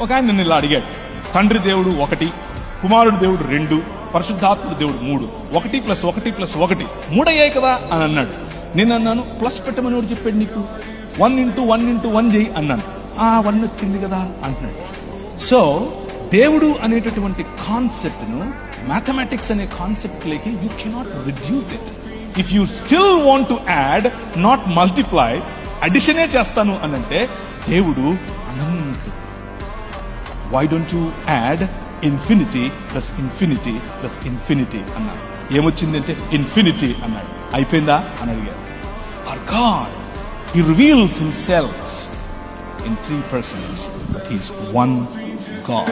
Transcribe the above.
ఒక ఆయన నన్ను ఇలా అడిగాడు, తండ్రి దేవుడు 1, కుమారుడు దేవుడు 2, పరిశుద్ధాత్ముడు దేవుడు 3, 1 + 1 + 1 3 అయ్యాయి కదా అని అన్నాడు. నేను అన్నాను, ప్లస్ పెట్టమని ఎవరు చెప్పాడు నీకు? 1 × 1 × 1 చేయి అన్నాను. 1 వచ్చింది కదా అంటున్నాడు. సో దేవుడు అనేటటువంటి కాన్సెప్ట్ ను మ్యాథమెటిక్స్ అనే కాన్సెప్ట్ లేకి you cannot reduce it. If you still want to add, not multiply, అడిషనే చేస్తాను అనంటే దేవుడు అనంతుడు. Why don't you add infinity plus infinity plus infinity అన్నాడు. ఏమొచ్చిందంటే ఇన్ఫినిటీ అన్నాడు. అయిపోయిందా అని అడిగాడు. Our God, He reveals Himself in 3 persons. He's one God.